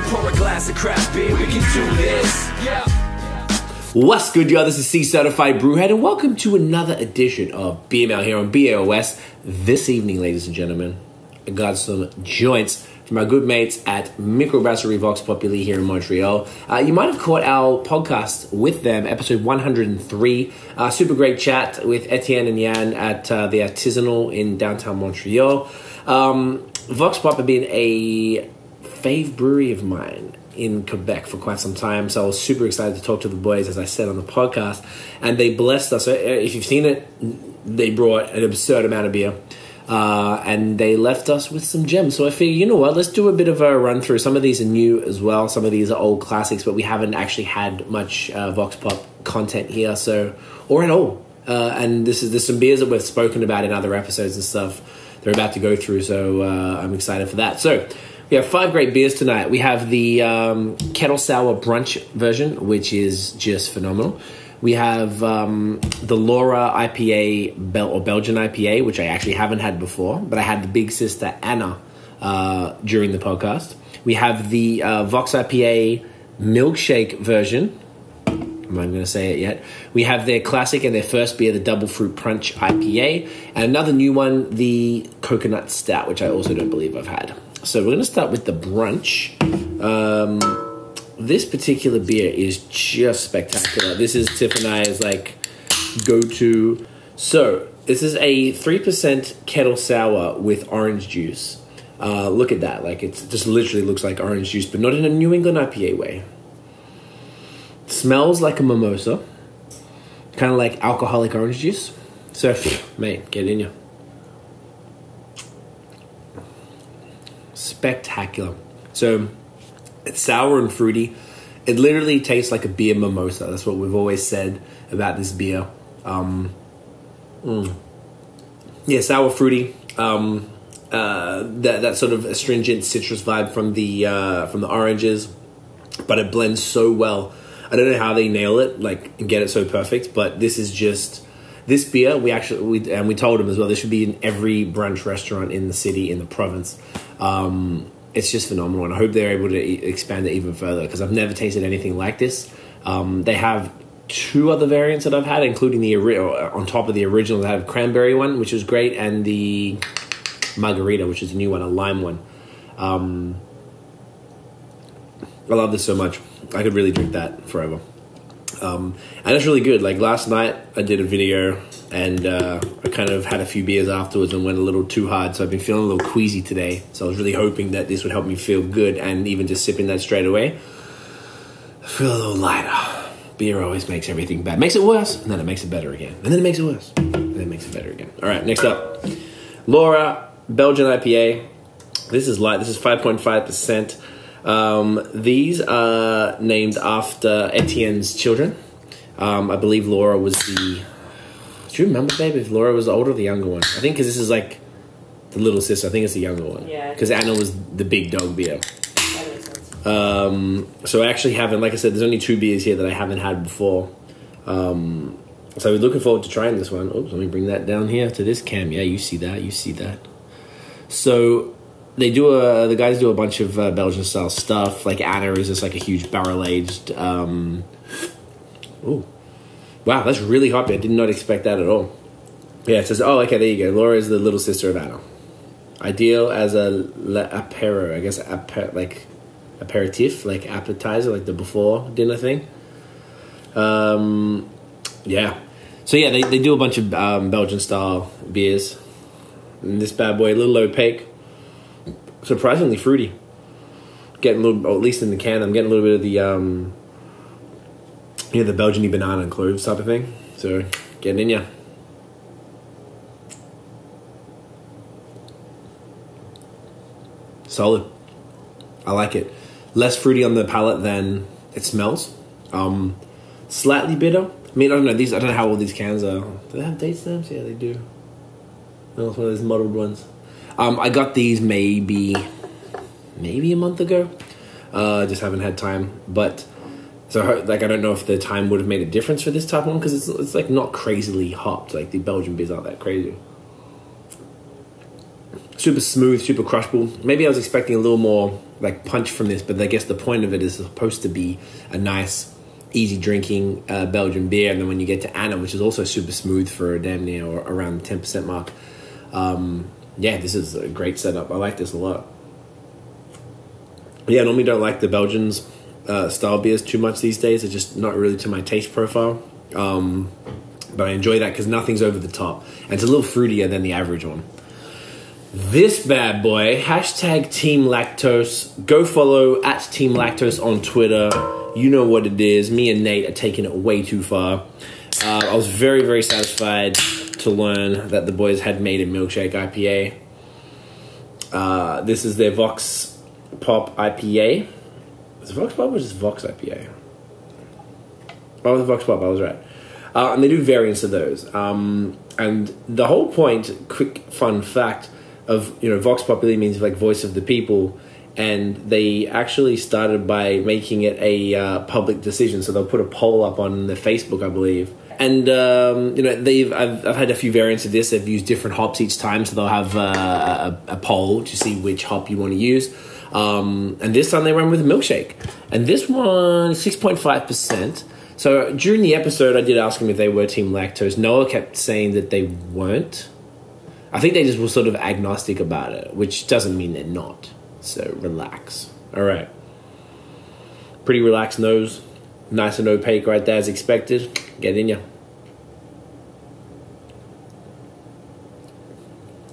pour a glass of craft beer, we can do this. Yeah. What's good, y'all? This is C-Certified Brewhead, and welcome to another edition of BML here on BAOS. This evening, ladies and gentlemen, I got some joints from our good mates at Microbrasserie Vox Populi here in Montreal. You might have caught our podcast with them, episode 103. Super great chat with Etienne and Yan at the Artisanal in downtown Montreal. Vox Pop have been a fave brewery of mine in Quebec for quite some time, so I was super excited to talk to the boys, as I said on the podcast, and they blessed us. If you've seen it, they brought an absurd amount of beer. And they left us with some gems. So I figured, you know what, let's do a bit of a run through. Some of these are new as well. Some of these are old classics, but we haven't actually had much Vox Pop content here, or at all. And there's some beers that we've spoken about in other episodes and stuff they're about to go through, so I'm excited for that. So we have 5 great beers tonight. We have the Kettle Sour Brunch version, which is just phenomenal. We have the Laura IPA or Belgian IPA, which I actually haven't had before, but I had the big sister Anna during the podcast. We have the Vox IPA milkshake version. I'm not going to say it yet. We have their classic and their first beer, the Double Fruit Punch IPA, and another new one, the Coconut Stout, which I also don't believe I've had. So we're going to start with the brunch. This particular beer is just spectacular. This is Tiff and I's go-to. So this is a 3% kettle sour with orange juice. Look at that. It just literally looks like orange juice, but not in a New England IPA way. Smells like a mimosa. Kind of like alcoholic orange juice. So, mate, get in you. Spectacular. So it's sour and fruity. It literally tastes like a beer mimosa. That's what we've always said about this beer. Yeah, sour, fruity. That sort of astringent citrus vibe from the oranges, but it blends so well. I don't know how they nail it, and get it so perfect. But this is just this beer. We told them as well. This should be in every brunch restaurant in the city, in the province. It's just phenomenal, and I hope they're able to expand it even further, because I've never tasted anything like this. They have 2 other variants that I've had, including on top of the original. They have cranberry one, which was great, and the margarita, which is a new one, a lime one. I love this so much. I could really drink that forever. And it's really good. Last night, I did a video, and I kind of had a few beers afterwards and went a little too hard, so I've been feeling a little queasy today. So I was really hoping that this would help me feel good, and even just sipping that straight away, I feel a little lighter. Beer always makes everything bad. Makes it worse, and then it makes it better again. And then it makes it worse, and then it makes it better again. All right, next up. Laura Belgian IPA. This is light. This is 5.5%. These are named after Etienne's children. I believe Laura was the... Do you remember, babe, if Laura was the older or the younger one? I think because this is the little sister. I think it's the younger one. Yeah. Because Anna was the big dog beer. That makes sense. So I actually haven't... Like I said, there's only 2 beers here that I haven't had before. So we're looking forward to trying this one. Oops, let me bring that down here to this cam. Yeah, you see that. You see that. So... the guys do a bunch of Belgian style stuff. Anna is just a huge barrel aged. Ooh, wow, that's really hot. I did not expect that at all. Yeah, it says, oh, okay, there you go. Laura is the little sister of Anna. Ideal as a apéro, I guess, aperitif, appetizer, the before dinner thing. Yeah. So yeah, they do a bunch of Belgian style beers. And this bad boy, a little opaque. Surprisingly fruity. Getting a little, or at least in the can, I'm getting a little bit of the the Belgian banana and cloves type of thing. So getting in ya. Solid. I like it. Less fruity on the palate than it smells. Slightly bitter. I mean, I don't know. I don't know how old these cans are. Do they have date stamps? Yeah, they do. No, it's one of those muddled ones. I got these maybe a month ago. Just haven't had time. But so I don't know if the time would have made a difference for this type of one, because it's not crazily hopped. The Belgian beers aren't that crazy. super smooth, super crushable. Maybe I was expecting a little more like punch from this, but I guess the point of it is supposed to be a nice, easy drinking Belgian beer. And then when you get to Anna, which is also super smooth for damn near or around the 10% mark, yeah, this is a great setup. I like this a lot. Yeah, I normally don't like the Belgians style beers too much these days. It's just not really to my taste profile. But I enjoy that because nothing's over the top. And it's a little fruitier than the average one. This bad boy, hashtag Team Lactose. Go follow at Team Lactose on Twitter. You know what it is. Me and Nate are taking it way too far. I was very, very satisfied to learn that the boys had made a milkshake IPA. This is their Vox Pop IPA. Is it Vox Pop or just Vox IPA? Oh, the Vox Pop, I was right. And they do variants of those. And the whole point, quick fun fact, of, Vox Populi means like voice of the people. And they actually started by making it a public decision. So they'll put a poll up on their Facebook, I believe. And, I've had a few variants of this. They've used different hops each time. So they'll have a poll to see which hop you want to use. And this time they ran with a milkshake. And this one, 6.5%. So during the episode, I did ask them if they were Team Lactose. Noah kept saying that they weren't. I think they just were sort of agnostic about it, which doesn't mean they're not. So relax. All right. Pretty relaxed nose. Nice and opaque right there as expected. Get in ya.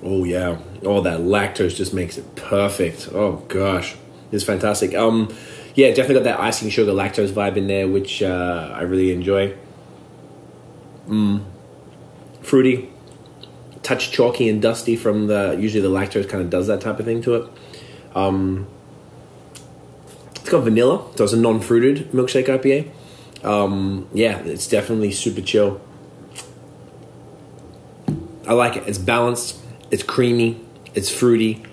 Oh, yeah. Oh, that lactose just makes it perfect. Oh, gosh. It's fantastic. Yeah, definitely got that icing sugar lactose vibe in there, which I really enjoy. Fruity. Touch chalky and dusty from usually the lactose kind of does that type of thing to it. It's got vanilla, so it's a non-fruited milkshake IPA. Yeah, it's definitely super chill. I like it. It's balanced. It's creamy. It's fruity.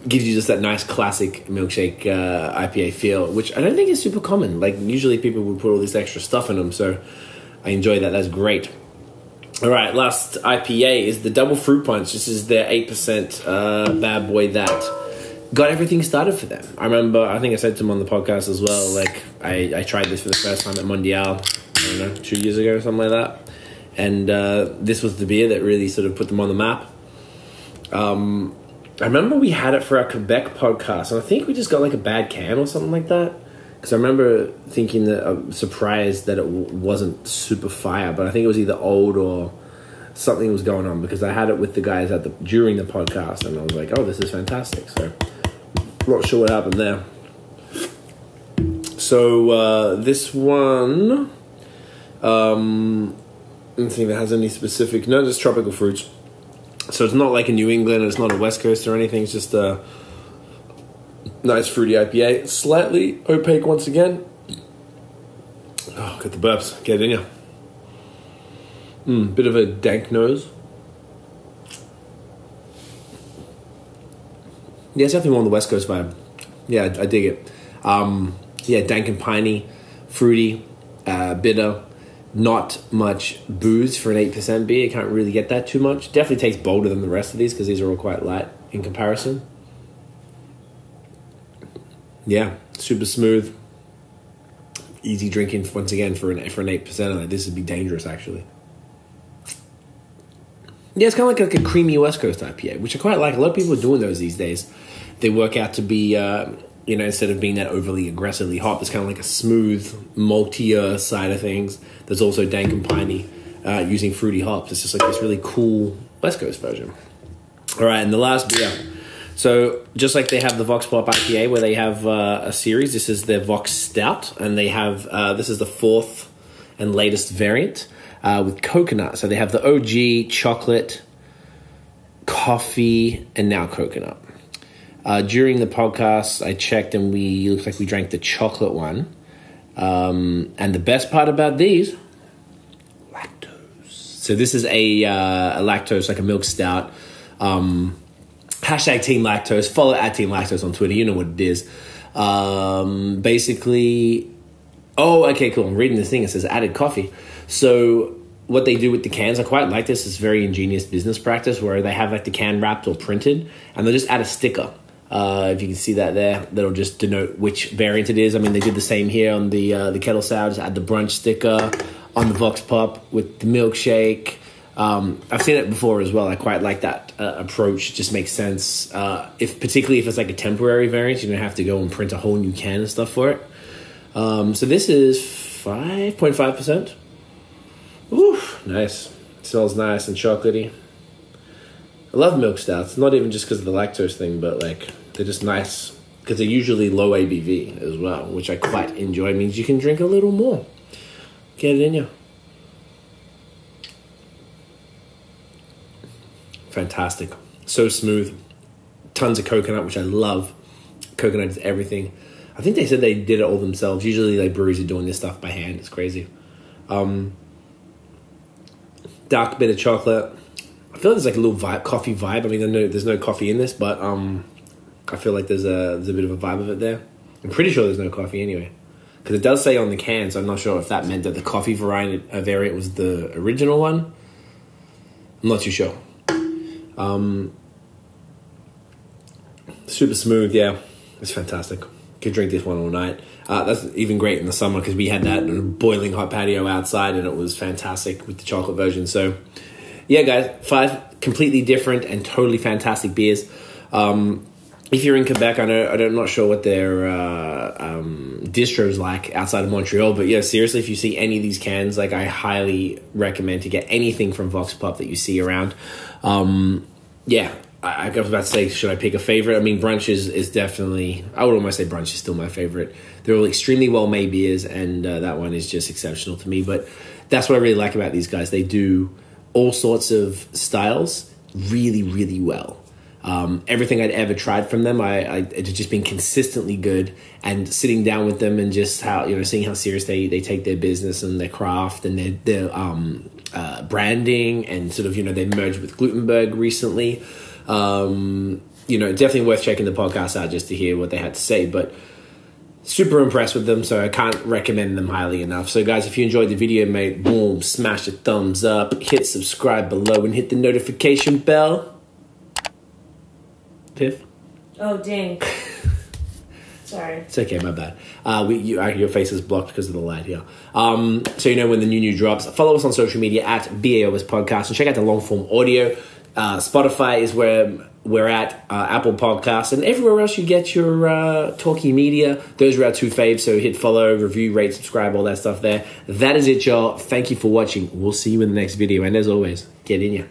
Gives you just that nice classic milkshake IPA feel, which I don't think is super common. Like, usually people would put all this extra stuff in them, so I enjoy that. That's great. All right, last IPA is the Double Fruit Punch. This is their 8% bad boy that got everything started for them. I remember, I think I said to them on the podcast as well, like, I tried this for the first time at Montreal, I don't know, 2 years ago or something like that. And this was the beer that really sort of put them on the map. I remember we had it for our Quebec podcast, and I think we just got like a bad can or something like that. Because I remember thinking that I'm surprised that it wasn't super fire, but I think it was either old or something was going on, because I had it with the guys during the podcast, and I was like, oh, this is fantastic. So I'm not sure what happened there. So this one, I don't think that has any specific, no, just tropical fruits. So it's not like a New England, it's not a West Coast or anything, it's just a nice fruity IPA. Slightly opaque once again. Oh, got the burps. Get it in ya. Bit of a dank nose. Yeah, it's definitely more on the West Coast vibe. Yeah, I dig it. Yeah, dank and piney, fruity, bitter. Not much booze for an 8% beer. You can't really get that too much. Definitely tastes bolder than the rest of these, because these are all quite light in comparison. Yeah, super smooth. Easy drinking once again for an 8%. This would be dangerous, actually. Yeah, it's kind of like a creamy West Coast IPA, which I quite like. A lot of people are doing those these days. They work out to be, instead of being that overly aggressively hot, it's kind of like a smooth, maltier side of things. There's also dank and piney using fruity hops. It's just like this really cool West Coast version. All right, and the last beer. So just like they have the Vox Pop IPA, where they have a series, this is their Vox Stout, and they have, this is the 4th and latest variant with coconut. So they have the OG, chocolate, coffee, and now coconut. During the podcast, I checked, and it looks like we drank the chocolate one. And the best part about these, lactose. So this is a lactose, like a milk stout. Hashtag Team Lactose. Follow at Team Lactose on Twitter. You know what it is. Basically, oh, okay, cool. I'm reading this thing. It says added coffee. So what they do with the cans, I quite like this. It's very ingenious business practice where they have like the can wrapped or printed, and they'll just add a sticker. If you can see that there, that'll just denote which variant it is. I mean, they did the same here on the kettle stout. Just add the brunch sticker on the Vox Pop with the milkshake. I've seen it before as well. I quite like that approach. It just makes sense. Particularly if it's like a temporary variant, you don't have to go and print a whole new can and stuff for it. So this is 5.5%. Ooh, nice. It smells nice and chocolatey. I love milk stouts, not even just because of the lactose thing, but like they're just nice because they're usually low ABV as well, which I quite enjoy. It means you can drink a little more. Get it in you. Fantastic. So smooth. Tons of coconut, which I love. Coconut is everything. I think they said they did it all themselves. Usually like breweries are doing this stuff by hand. It's crazy. Dark bit of chocolate. I feel like there's like a little coffee vibe. I mean, I know there's no coffee in this, but I feel like there's a bit of a vibe of it there. I'm pretty sure there's no coffee anyway, because it does say on the can, so I'm not sure if that meant that the coffee variant was the original one. I'm not too sure. Super smooth, yeah. It's fantastic. Could drink this one all night. That's even great in the summer because we had that in a boiling hot patio outside and it was fantastic with the chocolate version. So, yeah, guys, 5 completely different and totally fantastic beers. If you're in Quebec, I'm not sure what their distro's like outside of Montreal, but yeah, seriously, if you see any of these cans, like I highly recommend to get anything from Vox Pop that you see around. Yeah, I was about to say, should I pick a favorite? I mean, brunch is definitely, I would almost say brunch is still my favorite. They're all extremely well-made beers, and that one is just exceptional to me. But that's what I really like about these guys. They do all sorts of styles really, really well. Everything I'd ever tried from them, it's just been consistently good. And sitting down with them and just how, seeing how serious they take their business and their craft and their branding, and sort of, they merged with Glutenberg recently. Definitely worth checking the podcast out just to hear what they had to say, but super impressed with them, so I can't recommend them highly enough. So guys, if you enjoyed the video, mate, boom, smash a thumbs up, hit subscribe below, and hit the notification bell. Piff? Oh, dang. Sorry. It's okay, my bad. Your face is blocked because of the light here. So you know when the new drops. Follow us on social media at BAOS Podcast, and check out the long form audio. Spotify is where we're at, Apple Podcasts, and everywhere else you get your talkie media. Those are our 2 faves, so hit follow, review, rate, subscribe, all that stuff there. That is it, y'all. Thank you for watching. We'll see you in the next video, and as always, get in ya.